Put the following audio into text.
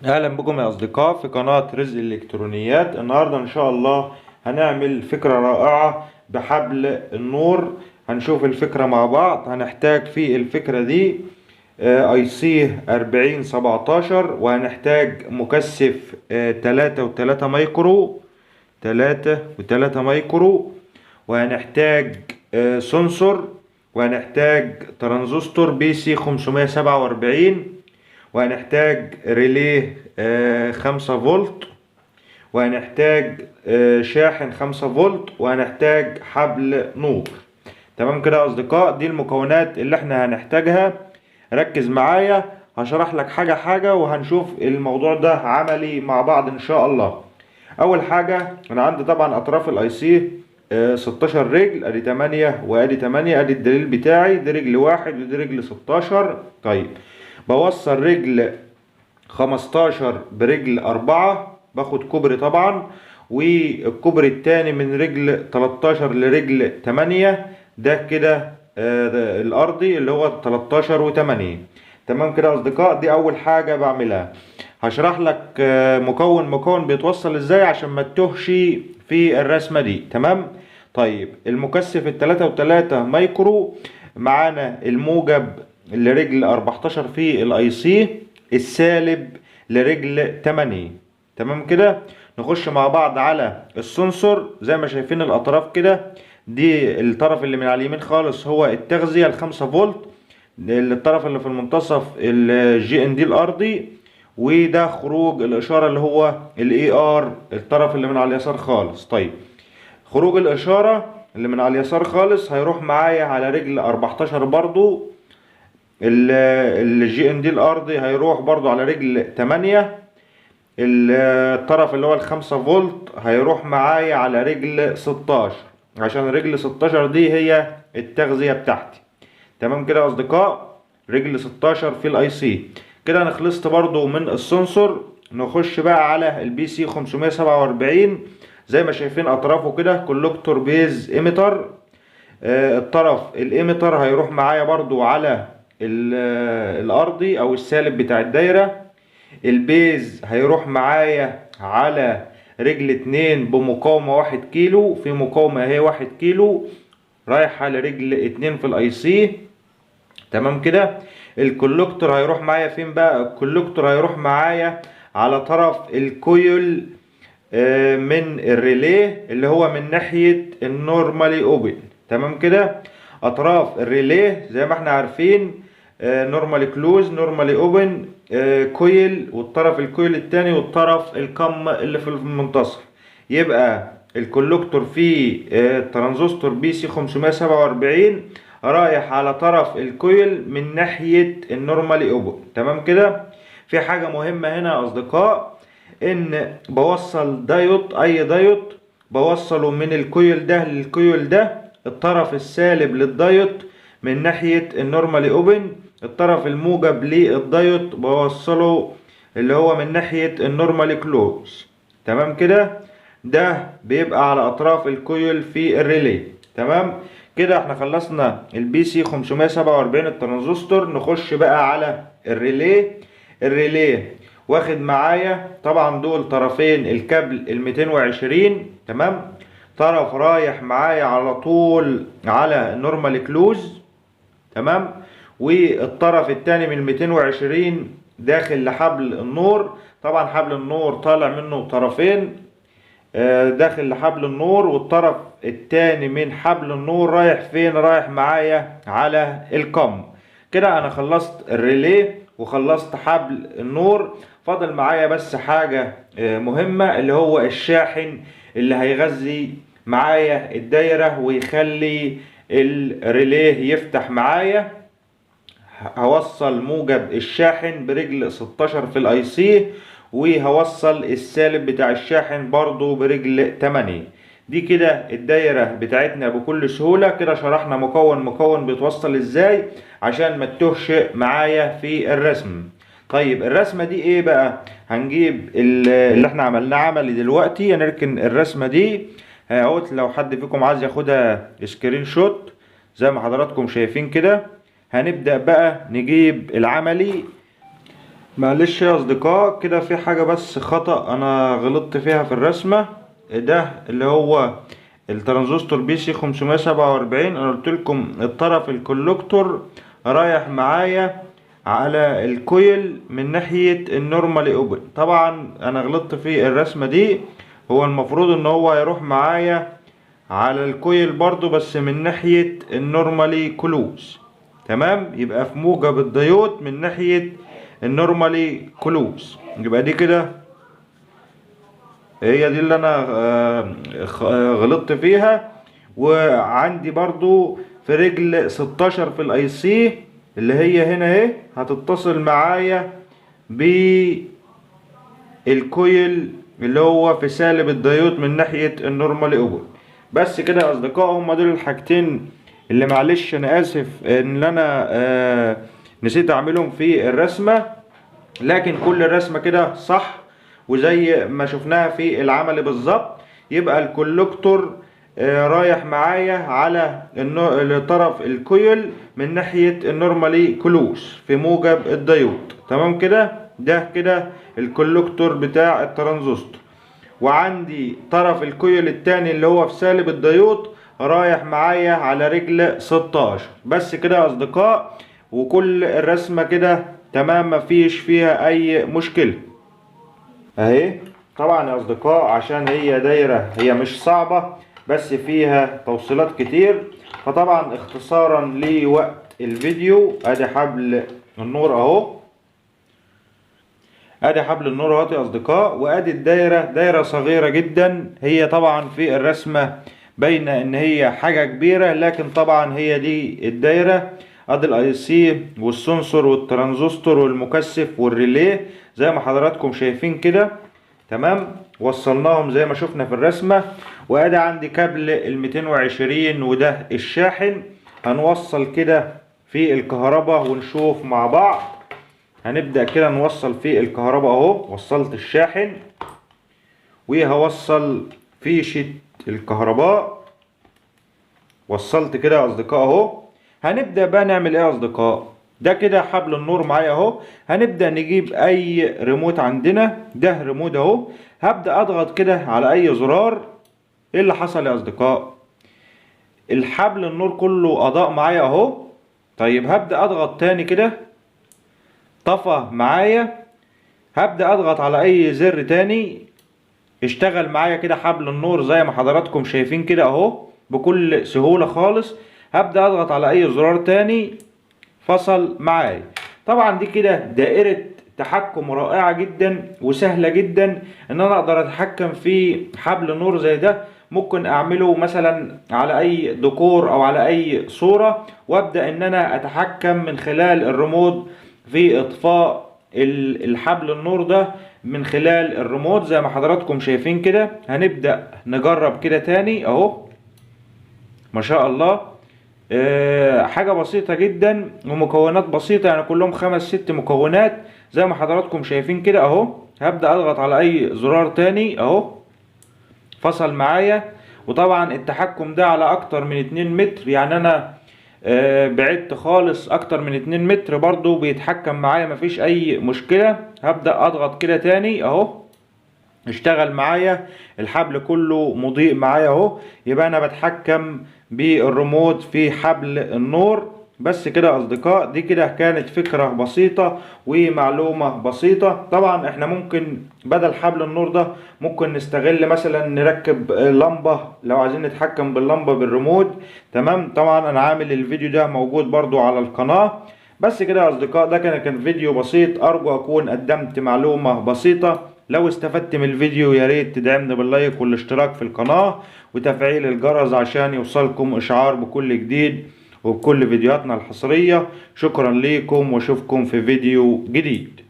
اهلا بكم يا اصدقاء في قناة رزق الالكترونيات. النهاردة ان شاء الله هنعمل فكرة رائعة بحبل النور. هنشوف الفكرة مع بعض. هنحتاج في الفكرة دي اي سي 4017، وهنحتاج مكثف 3.3 مايكرو، 3.3 مايكرو، وهنحتاج سنسور، وهنحتاج ترانزستور بي سي 547، وهنحتاج ريليه 5 فولت، وهنحتاج شاحن 5 فولت، وهنحتاج حبل نور. تمام كده يا اصدقاء، دي المكونات اللي احنا هنحتاجها. ركز معايا، هشرح لك حاجة حاجة وهنشوف الموضوع ده عملي مع بعض ان شاء الله. اول حاجة انا عندي طبعا اطراف الاي سي 16 رجل، ادي 8 وادي 8، ادي الدليل بتاعي، دي رجل 1 ودي رجل 16. طيب بوصل رجل 15 برجل 4، باخد كوبري طبعا، والكوبري التاني من رجل 13 لرجل 8، ده كده الارضي اللي هو 13 و8. تمام كده يا اصدقاء، دي اول حاجة بعملها. هشرح لك مكون مكون بيتوصل ازاي عشان ما تتوهش في الرسمة دي. تمام. طيب المكثف ال3.3 مايكرو، معانا الموجب لرجل 14 في الاي سي، السالب لرجل 8. تمام كده. نخش مع بعض على السنسور. زي ما شايفين الاطراف كده، دي الطرف اللي من على اليمين خالص هو التغذية ال5 فولت، الطرف اللي في المنتصف الجي ان دي الارضي، وده خروج الاشارة اللي هو الاي ار الطرف اللي من على اليسار خالص. طيب خروج الاشارة اللي من على اليسار خالص هيروح معايا على رجل 14 برضو، الجي ان دي الارضي هيروح برضو على رجل 8، الطرف اللي هو ال5 فولت هيروح معايا على رجل 16، عشان رجل 16 دي هي التغذية بتاعتي. تمام كده يا اصدقاء، رجل 16 في الاي سي. كده انا خلصت برضو من السنسور. نخش بقى على البي سي 547. زي ما شايفين اطرافه كده كولكتور بيز ايميتر. الطرف الايميتر هيروح معايا برضو على الارضي او السالب بتاع الدايرة. البيز هيروح معايا على رجل 2 بمقاومة 1 كيلو، في مقاومة اهي 1 كيلو رايحة لرجل 2 في الاي سي. تمام كده. الكولكتور هيروح معايا فين بقى؟ الكولكتور هيروح معايا على طرف الكويل من الريليه اللي هو من ناحية النورمالي اوبن. تمام كده. اطراف الريليه زي ما احنا عارفين نورمالي كلوز، نورمالي اوبن، كويل، والطرف الكويل التاني والطرف الكم اللي في المنتصف. يبقى الكولكتور فيه ترانزستور بي سي 547 رايح على طرف الكويل من ناحية النورمالي اوبن. تمام كده. في حاجة مهمة هنا يا اصدقاء، ان بوصل دايود، اي دايود بوصله من الكويل ده للكويل ده، الطرف السالب للدايود من ناحية النورمالي اوبن، الطرف الموجب للدايود بوصله اللي هو من ناحية النورمالي كلوز. تمام كده. ده بيبقى على اطراف الكويل في الريلي. تمام كده احنا خلصنا البي سي 547 الترانزستور. نخش بقى على الريلي. الريلي واخد معايا طبعا دول طرفين الكابل ال220. تمام. طرف رايح معايا على طول على النورمال كلوز. تمام. والطرف التاني من 220 داخل لحبل النور. طبعا حبل النور طالع منه طرفين داخل لحبل النور، والطرف التاني من حبل النور رايح فين؟ رايح معايا على الكم. كده انا خلصت الريلي وخلصت حبل النور. فاضل معايا بس حاجة مهمة، اللي هو الشاحن اللي هيغذي معايا الدايرة ويخلي الريلي يفتح معايا. هوصل موجب الشاحن برجل 16 في الاي سي، وهوصل السالب بتاع الشاحن برضو برجل 8. دي كده الدايرة بتاعتنا بكل سهولة. كده شرحنا مكون مكون بيتوصل ازاي عشان ما تتوهش معايا في الرسم. طيب الرسمة دي ايه بقى؟ هنجيب اللي احنا عملناه عملي دلوقتي، هنركن الرسمة دي اهوت. لو حد فيكم عايز ياخدها سكرين شوت زي ما حضراتكم شايفين كده. هنبدأ بقى نجيب العملي. معلش يا اصدقاء، كده في حاجة بس خطأ انا غلطت فيها في الرسمة. ده اللي هو الترانزستور بي سي 547. انا قلت لكم الطرف الكولكتور رايح معايا على الكويل من ناحية النورمالي اوبن. طبعا انا غلطت في الرسمة دي، هو المفروض ان هو يروح معايا على الكويل برضو بس من ناحية النورمالي كلوز. تمام، يبقى في موجب الديود من ناحية النورمالي كلوز. يبقى دي كده هي دي اللي انا غلطت فيها. وعندي برضو في رجل 16 في الاي سي اللي هي هنا اهي هتتصل معايا بالكويل اللي هو في سالب الديود من ناحية النورمالي اوبن. بس كده يا اصدقاء، هم دول الحاجتين اللي معلش انا اسف ان انا نسيت اعملهم في الرسمة، لكن كل الرسمة كده صح وزي ما شفناها في العمل بالظبط. يبقى الكولكتور رايح معايا على طرف الكويل من ناحية النورمالي كلوز في موجب الديود. تمام كده، ده كده الكولكتور بتاع الترانزستور. وعندي طرف الكويل التاني اللي هو في سالب الديود رايح معايا على رجل 16. بس كده يا اصدقاء، وكل الرسمة كده تمام، مفيش فيها اي مشكلة اهي. طبعا يا اصدقاء عشان هي دايرة هي مش صعبة بس فيها توصيلات كتير، فطبعا اختصارا لوقت الفيديو ادي حبل النور اهو، ادي حبل النور اهو يا اصدقاء. وادي الدايرة دايرة صغيرة جدا، هي طبعا في الرسمة باينة ان هي حاجة كبيرة لكن طبعا هي دي الدايرة. ادي الاي سي والسنسور والترانزستور والمكثف والريلي زي ما حضراتكم شايفين كده. تمام، وصلناهم زي ما شفنا في الرسمة. وادي عندي كابل ال 220 وده الشاحن. هنوصل كده في الكهرباء ونشوف مع بعض. هنبدأ كده نوصل في الكهرباء اهو، وصلت الشاحن وهوصل فيشة الكهرباء، وصلت كده يا اصدقاء اهو. هنبدأ بقى نعمل ايه يا اصدقاء؟ ده كده حبل النور معايا اهو. هنبدأ نجيب اي ريموت عندنا، ده ريموت اهو. هبدأ اضغط كده على اي زرار. ايه اللي حصل يا اصدقاء؟ الحبل النور كله اضاء معايا اهو. طيب هبدأ اضغط تاني كده، طفى معايا. هبدأ اضغط على اي زر تاني، اشتغل معايا كده حبل النور زي ما حضراتكم شايفين كده اهو بكل سهولة خالص. هبدأ اضغط على اي زرار تاني، فصل معايا. طبعا دي كده دائرة تحكم رائعة جدا وسهلة جدا ان انا اقدر اتحكم في حبل نور زي ده. ممكن اعمله مثلا على اي ديكور او على اي صورة، وابدأ ان انا اتحكم من خلال الريموت في اطفاء الحبل النور ده من خلال الريموت زي ما حضراتكم شايفين كده. هنبدأ نجرب كده تاني اهو، ما شاء الله. حاجة بسيطة جدا ومكونات بسيطة، يعني كلهم 5-6 مكونات زي ما حضراتكم شايفين كده اهو. هبدأ اضغط على اي زرار تاني اهو، فصل معايا. وطبعا التحكم ده على اكتر من 2 متر، يعني انا بعدت خالص اكتر من 2 متر برضو بيتحكم معايا، مفيش اي مشكلة. هبدأ اضغط كده تاني اهو، اشتغل معايا الحبل كله مضيء معايا اهو. يبقى انا بتحكم بالريموت في حبل النور. بس كده يا اصدقاء، دي كده كانت فكرة بسيطة ومعلومة بسيطة. طبعا احنا ممكن بدل حبل النور ده ممكن نستغل مثلا نركب لمبة لو عايزين نتحكم باللمبة بالريموت. تمام، طبعا انا عامل الفيديو ده موجود برضو على القناة. بس كده يا اصدقاء، ده كان فيديو بسيط، ارجو اكون قدمت معلومة بسيطة. لو استفدت من الفيديو يا ريت تدعمني باللايك والاشتراك في القناة وتفعيل الجرس عشان يوصلكم اشعار بكل جديد وبكل فيديوهاتنا الحصرية. شكرا ليكم واشوفكم في فيديو جديد.